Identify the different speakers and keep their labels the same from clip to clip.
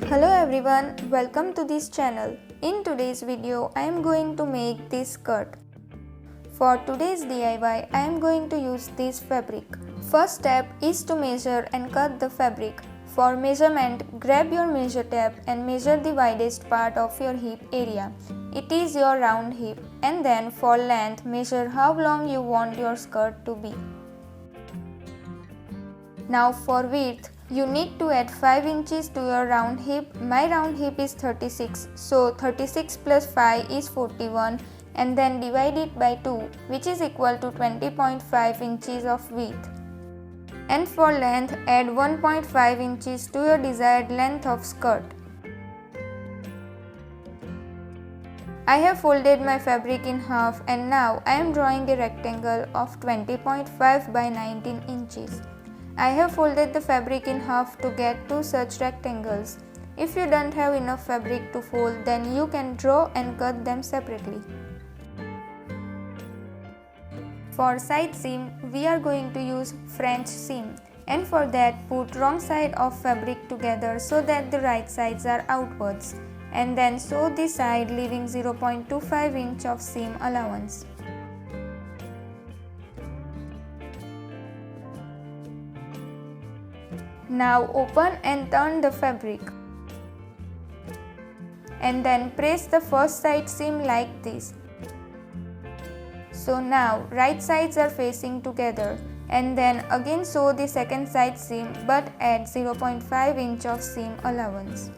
Speaker 1: Hello everyone, welcome to this channel. In today's video, I am going to make this skirt. For today's DIY, I am going to use this fabric. First step is to measure and cut the fabric. For measurement, grab your measure tape and measure the widest part of your hip area. It is your round hip. And then for length, measure how long you want your skirt to be. Now for width, you need to add 5 inches to your round hip. My round hip is 36, so 36 plus 5 is 41, and then divide it by 2, which is equal to 20.5 inches of width. And for length, add 1.5 inches to your desired length of skirt. I have folded my fabric in half and now I am drawing a rectangle of 20.5 by 19 inches. I have folded the fabric in half to get two such rectangles. If you don't have enough fabric to fold, then you can draw and cut them separately. For side seam, we are going to use French seam, and for that put wrong side of fabric together so that the right sides are outwards, and then sew the side leaving 0.25 inch of seam allowance. Now open and turn the fabric, and then press the first side seam like this. So now right sides are facing together, and then again sew the second side seam but add 0.5 inch of seam allowance.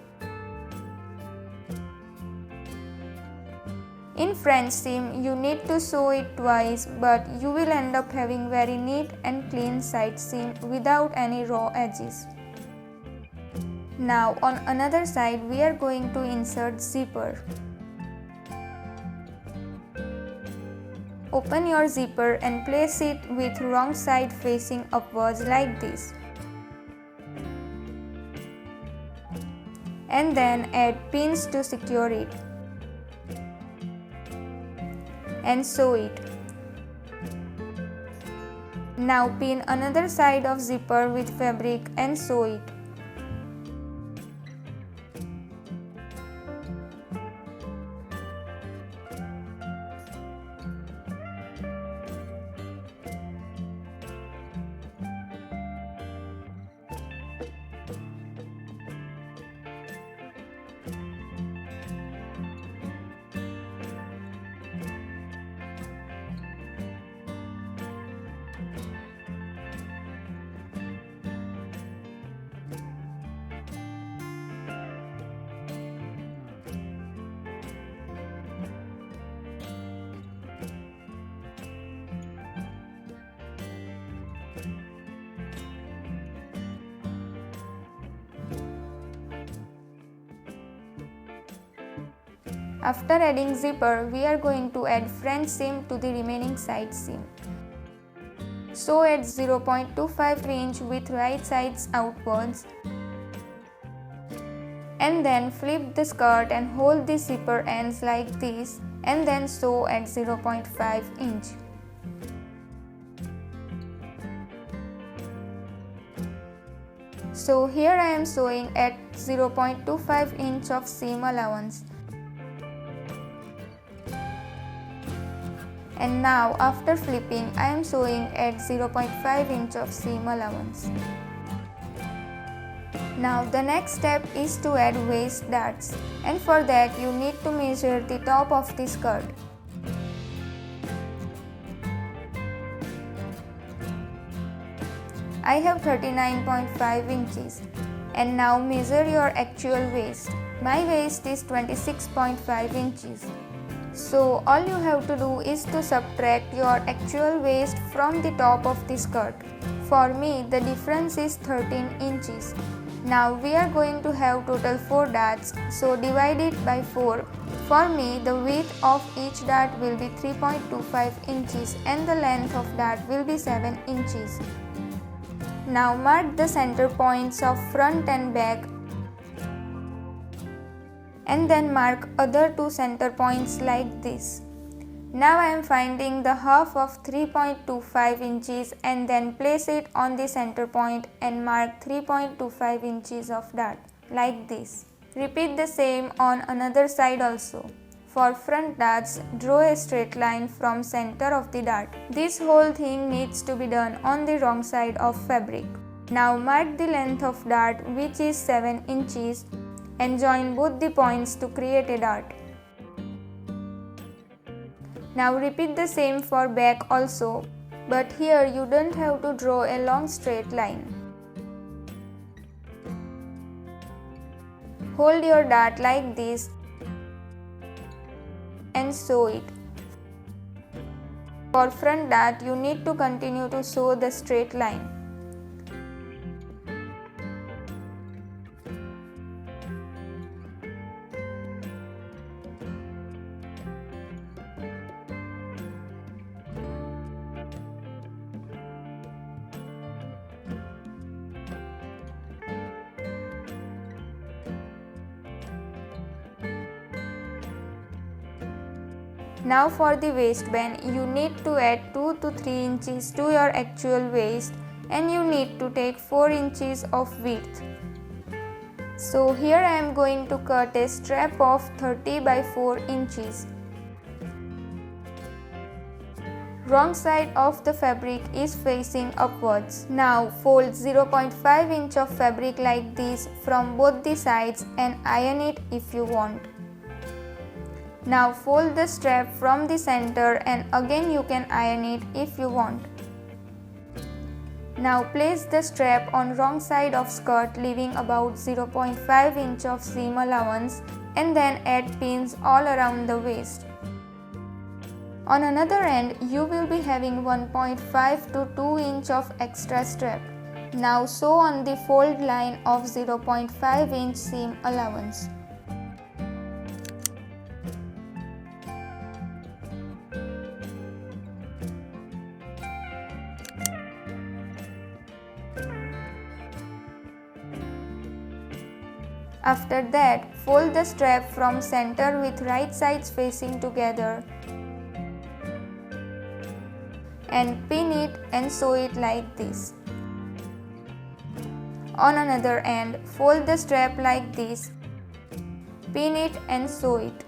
Speaker 1: In French seam, you need to sew it twice, but you will end up having very neat and clean side seam without any raw edges. Now on another side, we are going to insert zipper. Open your zipper and place it with wrong side facing upwards like this. And then add pins to secure it. And sew it. Now pin another side of zipper with fabric and sew it. After adding zipper, we are going to add French seam to the remaining side seam. Sew at 0.25 inch with right sides outwards, and then flip the skirt and hold the zipper ends like this, and then sew at 0.5 inch. So here I am sewing at 0.25 inch of seam allowance. And now after flipping, I am sewing at 0.5 inch of seam allowance. Now the next step is to add waist darts, and for that you need to measure the top of the skirt. I have 39.5 inches. And now measure your actual waist. My waist is 26.5 inches. So all you have to do is to subtract your actual waist from the top of the skirt. For me, the difference is 13 inches. Now we are going to have total 4 darts, so divide it by 4. For me, the width of each dart will be 3.25 inches and the length of dart will be 7 inches. Now mark the center points of front and back, and then mark other two center points like this. Now I am finding the half of 3.25 inches and then place it on the center point and mark 3.25 inches of dart like this. Repeat the same on another side also. For front darts, draw a straight line from center of the dart. This whole thing needs to be done on the wrong side of fabric. Now mark the length of dart, which is 7 inches, and join both the points to create a dart. Now repeat the same for back also, but here you don't have to draw a long straight line. Hold your dart like this and sew it. For front dart, you need to continue to sew the straight line. Now for the waistband, you need to add 2 to 3 inches to your actual waist, and you need to take 4 inches of width. So here I am going to cut a strap of 30 by 4 inches. Wrong side of the fabric is facing upwards. Now fold 0.5 inch of fabric like this from both the sides and iron it if you want. Now fold the strap from the center and again you can iron it if you want. Now place the strap on wrong side of skirt, leaving about 0.5 inch of seam allowance, and then add pins all around the waist. On another end, you will be having 1.5 to 2 inch of extra strap. Now sew on the fold line of 0.5 inch seam allowance. After that, fold the strap from center with right sides facing together and pin it and sew it like this. On another end, fold the strap like this, pin it and sew it.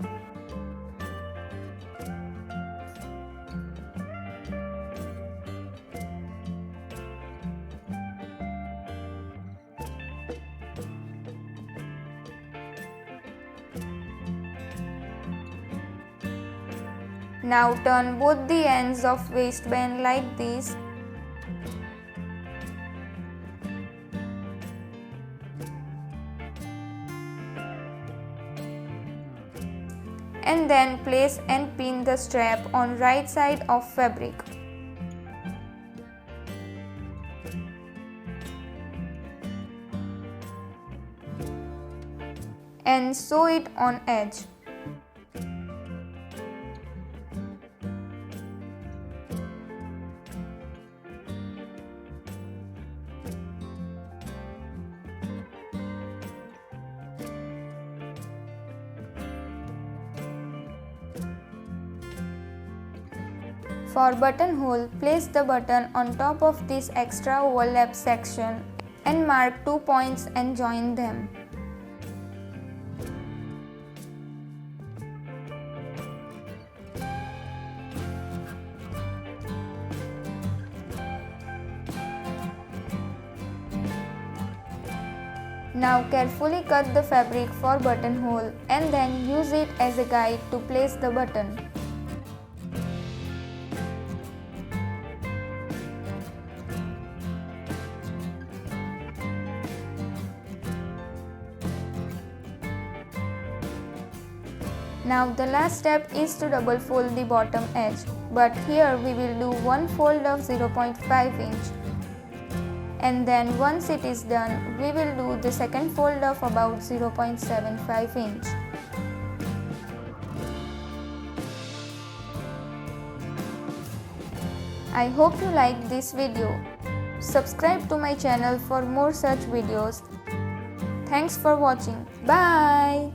Speaker 1: Now turn both the ends of waistband like this. And then place and pin the strap on right side of fabric. And sew it on edge. For buttonhole, place the button on top of this extra overlap section and mark 2 points and join them. Now carefully cut the fabric for buttonhole and then use it as a guide to place the button. Now the last step is to double fold the bottom edge, but here we will do one fold of 0.5 inch. And then once it is done, we will do the second fold of about 0.75 inch. I hope you liked this video. Subscribe to my channel for more such videos. Thanks for watching. Bye.